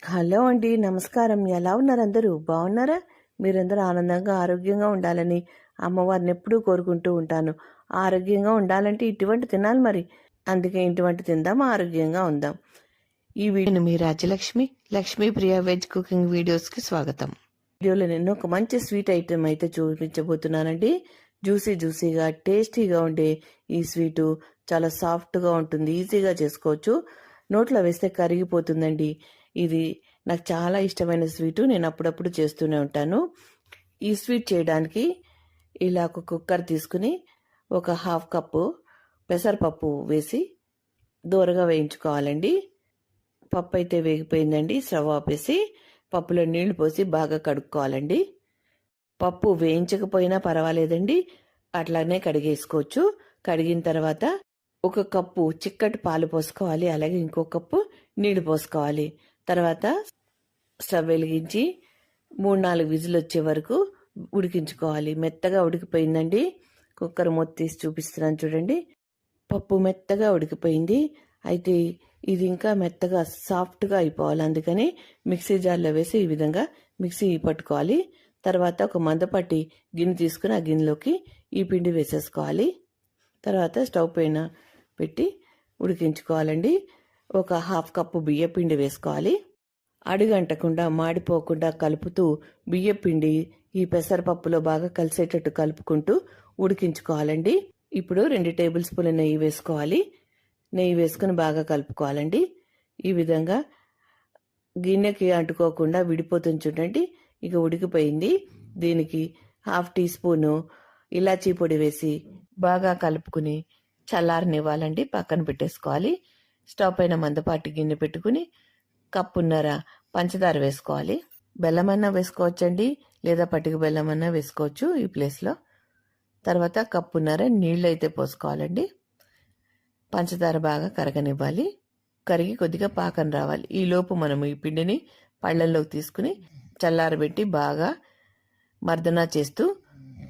Hello అండి, నమస్కారం. ఎలా ఉన్నారు అందరూ? బాగున్నారా? మీరందరూ ఆనందంగా ఆరోగ్యంగా ఉండాలని అమ్మవారిని ఎప్పుడూ కోరుకుంటూ ఉంటాను. ఆరోగ్యంగా ఉండాలంటే ఇటువంటి తినాలి మరి. అందుకే ఇటువంటి తిందాం, ఆరోగ్యంగా ఉందాం. ఈ వీడియోని మీ రాజ్యలక్ష్మి లక్ష్మీప్రియ వెజ్ కుకింగ్ వీడియోస్కి స్వాగతం. వీడియోలో నేను ఒక మంచి స్వీట్ ఐటెం అయితే చూపించబోతున్నానండి. జ్యూసీగా టేస్టీగా ఉండే ఈ స్వీటు చాలా సాఫ్ట్గా ఉంటుంది, ఈజీగా చేసుకోవచ్చు. నోట్లో వేస్తే కరిగిపోతుందండి. ఇది నాకు చాలా ఇష్టమైన స్వీటు. నేను అప్పుడప్పుడు చేస్తూనే ఉంటాను. ఈ స్వీట్ చేయడానికి ఇలా ఒక కుక్కర్ తీసుకుని ఒక హాఫ్ కప్పు పెసరపప్పు వేసి దూరగా వేయించుకోవాలండి. పప్పు అయితే వేగిపోయిందండి. స్టవ్ ఆపేసి పప్పులో నీళ్లు పోసి బాగా కడుక్కోవాలండి. పప్పు వేయించకపోయినా పర్వాలేదండి, అట్లానే కడిగేసుకోవచ్చు. కడిగిన తర్వాత ఒక కప్పు చిక్కటి పాలు పోసుకోవాలి, అలాగే ఇంకో కప్పు నీళ్లు పోసుకోవాలి. తర్వాత స్టవ్ వెలిగించి 3-4 విజిల్ వచ్చే వరకు ఉడికించుకోవాలి. మెత్తగా ఉడికిపోయిందండి. కుక్కర్ మూత తీసి చూపిస్తున్నాను చూడండి. పప్పు మెత్తగా ఉడికిపోయింది. అయితే ఇది ఇంకా మెత్తగా సాఫ్ట్గా అయిపోవాలి. అందుకని మిక్సీ జార్లో వేసి ఈ విధంగా మిక్సీ పట్టుకోవాలి. తర్వాత ఒక మందపాటి గిన్నె తీసుకుని ఆ గిన్నెలోకి ఈ పిండి వేసేసుకోవాలి. తర్వాత స్టవ్ పైన పెట్టి ఉడికించుకోవాలండి. ఒక హాఫ్ కప్పు బియ్యపిండి వేసుకోవాలి. అడుగంటకుండా మాడిపోకుండా కలుపుతూ బియ్యపిండి ఈ పెసరపప్పులో బాగా కలిసేటట్టు కలుపుకుంటూ ఉడికించుకోవాలండి. ఇప్పుడు 2 టేబుల్ స్పూన్ల నెయ్యి వేసుకోవాలి. నెయ్యి వేసుకుని బాగా కలుపుకోవాలండి. ఈ విధంగా గిన్నెకి అంటుకోకుండా విడిపోతుంది చూడండి. ఇక ఉడికిపోయింది. దీనికి హాఫ్ టీ స్పూను ఇలాచీ పొడి వేసి బాగా కలుపుకుని చల్లారనివ్వాలండి. పక్కన పెట్టేసుకోవాలి. స్టవ్ పైన మందపాటి గిన్నె పెట్టుకుని కప్పున్నర పంచదార వేసుకోవాలి. బెల్లమన్నా వేసుకోవచ్చండి, లేదా పటిక బెల్లమన్నా వేసుకోవచ్చు ఈ ప్లేస్లో. తర్వాత కప్పున్నర నీళ్ళు అయితే పోసుకోవాలండి. పంచదార బాగా కరగనివ్వాలి. కరిగి కొద్దిగా పాకం రావాలి. ఈ లోపు మనము ఈ పిండిని పళ్ళల్లోకి తీసుకుని చల్లారబెట్టి బాగా మర్దనా చేస్తూ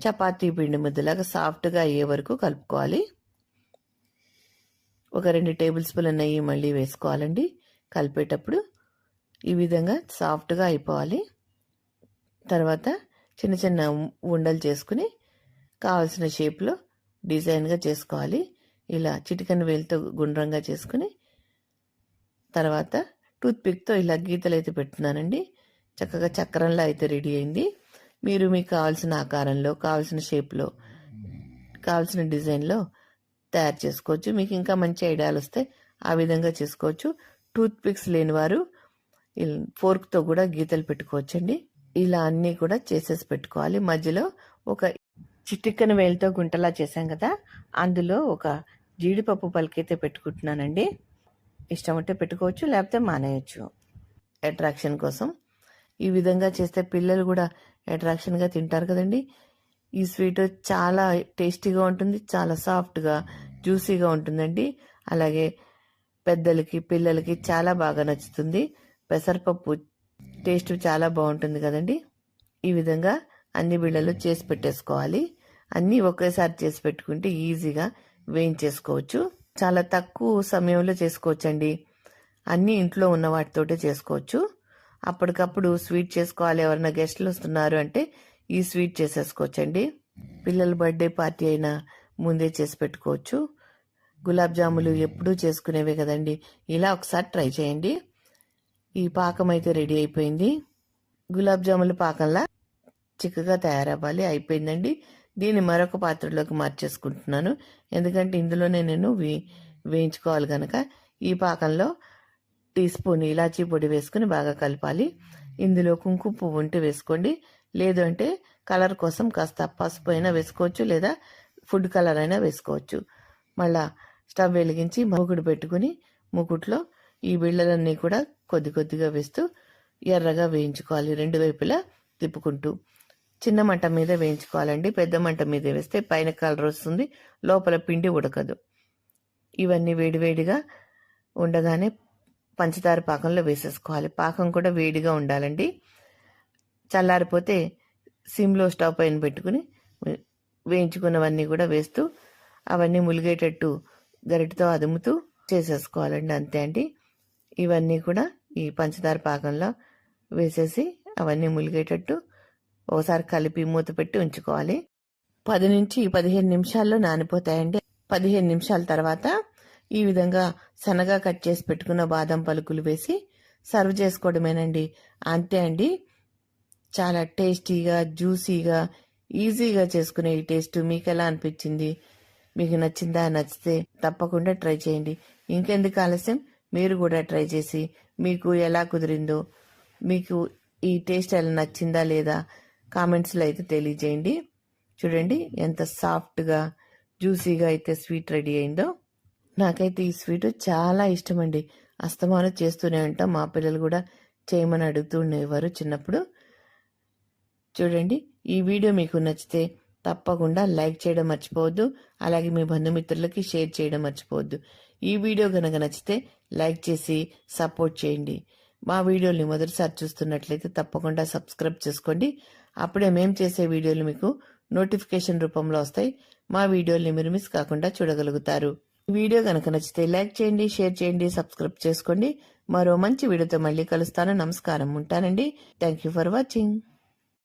చపాతీ పిండి ముద్దలాగా సాఫ్ట్గా అయ్యే వరకు కలుపుకోవాలి. ఒక 2 టేబుల్ స్పూన్ల నెయ్యి మళ్ళీ వేసుకోవాలండి. కలిపేటప్పుడు ఈ విధంగా సాఫ్ట్గా అయిపోవాలి. తర్వాత చిన్న చిన్న ఉండలు చేసుకుని కావాల్సిన షేప్లో డిజైన్గా చేసుకోవాలి. ఇలా చిటికెన వేలుతో గుండ్రంగా చేసుకుని తర్వాత టూత్పిక్తో ఇలా గీతలు అయితే పెడుతున్నానండి. చక్కగా చక్రంలో అయితే రెడీ అయింది. మీరు మీకు కావాల్సిన ఆకారంలో, కావాల్సిన షేప్లో, కావాల్సిన డిజైన్లో తయారు చేసుకోవచ్చు. మీకు ఇంకా మంచి ఐడియాలు వస్తే ఆ విధంగా చేసుకోవచ్చు. టూత్ పిక్స్ లేని వారు ఫోర్క్తో కూడా గీతలు పెట్టుకోవచ్చండి. ఇలా అన్నీ కూడా చేసేసి పెట్టుకోవాలి. మధ్యలో ఒక చిటికెన వేలుతో గుంటలా చేశాం కదా, అందులో ఒక జీడిపప్పు పలికైతే పెట్టుకుంటున్నానండి. ఇష్టం ఉంటే పెట్టుకోవచ్చు, లేకపోతే మానేయచ్చు అట్రాక్షన్ కోసం. ఈ విధంగా చేస్తే పిల్లలు కూడా అట్రాక్షన్గా తింటారు కదండి. ఈ స్వీట్ చాలా టేస్టీగా ఉంటుంది, చాలా సాఫ్ట్గా జ్యూసీగా ఉంటుందండి. అలాగే పెద్దలకి పిల్లలకి చాలా బాగా నచ్చుతుంది. పెసరపప్పు టేస్ట్ చాలా బాగుంటుంది కదండి. ఈ విధంగా అన్ని బిళ్ళలు చేసి పెట్టేసుకోవాలి. అన్నీ ఒకేసారి చేసి పెట్టుకుంటే ఈజీగా వేయించేసుకోవచ్చు. చాలా తక్కువ సమయంలో చేసుకోవచ్చండి. అన్నీ ఇంట్లో ఉన్న వాటితోటే చేసుకోవచ్చు. అప్పటికప్పుడు స్వీట్ చేసుకోవాలి, ఎవరైనా గెస్టులు వస్తున్నారు అంటే ఈ స్వీట్ చేసేసుకోవచ్చండి. పిల్లల బర్త్డే పార్టీ అయినా ముందే చేసి పెట్టుకోవచ్చు. గులాబ్ జాములు ఎప్పుడూ చేసుకునేవే కదండి. ఇలా ఒకసారి ట్రై చేయండి. ఈ పాకం అయితే రెడీ అయిపోయింది. గులాబ్ జాముల పాకంలా చిక్కగా తయారవ్వాలి. అయిపోయిందండి. దీన్ని మరొక పాత్రలోకి మార్చేసుకుంటున్నాను. ఎందుకంటే ఇందులోనే నేను వేయించుకోవాలి కనుక. ఈ పాకంలో టీ స్పూన్ ఇలాచీ పొడి వేసుకుని బాగా కలపాలి. ఇందులో కుంకుమ పువ్వు ఉంటే వేసుకోండి, లేదు అంటే కలర్ కోసం కాస్త పసుపు అయినా వేసుకోవచ్చు, లేదా ఫుడ్ కలర్ అయినా వేసుకోవచ్చు. మళ్ళా స్టవ్ వెలిగించి మూకుడు పెట్టుకుని మూకుట్లో ఈ బిళ్ళలన్నీ కూడా కొద్ది కొద్దిగా వేస్తూ ఎర్రగా వేయించుకోవాలి. 2 వైపులా తిప్పుకుంటూ చిన్న మంట మీద వేయించుకోవాలండి. పెద్ద మంట మీద వేస్తే పైన కలర్ వస్తుంది, లోపల పిండి ఉడకదు. ఇవన్నీ వేడివేడిగా ఉండగానే పంచదార పాకంలో వేసేసుకోవాలి. పాకం కూడా వేడిగా ఉండాలండి. చల్లారిపోతే సిమ్లో స్టవ్ పైన పెట్టుకుని వేయించుకున్నవన్నీ కూడా వేస్తూ అవన్నీ ములిగేటట్టు గరిటతో అదుముతూ చేసేసుకోవాలండి. అంతే అండి. ఇవన్నీ కూడా ఈ పంచదార పాకంలో వేసేసి అవన్నీ ములిగేటట్టు ఒకసారి కలిపి మూత పెట్టి ఉంచుకోవాలి. 10 నుంచి 15 నిమిషాల్లో నానిపోతాయండి. 15 నిమిషాల తర్వాత ఈ విధంగా సన్నగా కట్ చేసి పెట్టుకున్న బాదం పలుకులు వేసి సర్వ్ చేసుకోవడమేనండి. అంతే అండి. చాలా టేస్టీగా, జ్యూసీగా, ఈజీగా చేసుకునే ఈ టేస్ట్ మీకు ఎలా అనిపించింది? మీకు నచ్చిందా? నచ్చితే తప్పకుండా ట్రై చేయండి. ఇంకెందుకు ఆలస్యం, మీరు కూడా ట్రై చేసి మీకు ఎలా కుదిరిందో, మీకు ఈ టేస్ట్ ఎలా నచ్చిందా లేదా కామెంట్స్లో అయితే తెలియజేయండి. చూడండి ఎంత సాఫ్ట్గా, జ్యూసీగా అయితే స్వీట్ రెడీ అయిందో. నాకైతే ఈ స్వీట్ చాలా ఇష్టం అండి. అస్తమానం చేస్తూనే ఉంటాం. మా పిల్లలు కూడా చేయమని అడుగుతూ ఉండేవారు చిన్నప్పుడు. చూడండి, ఈ వీడియో మీకు నచ్చితే తప్పకుండా లైక్ చేయడం మర్చిపోవద్దు. అలాగే మీ బంధుమిత్రులకి షేర్ చేయడం మర్చిపోవద్దు. ఈ వీడియో కనుక నచ్చితే లైక్ చేసి సపోర్ట్ చేయండి. మా వీడియోని మొదటిసారి చూస్తున్నట్లయితే తప్పకుండా సబ్స్క్రైబ్ చేసుకోండి. అప్పుడే మేము చేసే వీడియోలు మీకు నోటిఫికేషన్ రూపంలో వస్తాయి. మా వీడియోని మీరు మిస్ కాకుండా చూడగలుగుతారు. ఈ వీడియో కనుక నచ్చితే లైక్ చేయండి, షేర్ చేయండి, సబ్స్క్రైబ్ చేసుకోండి. మరో మంచి వీడియోతో మళ్ళీ కలుస్తాను. నమస్కారం, ఉంటానండి. Thank you for watching.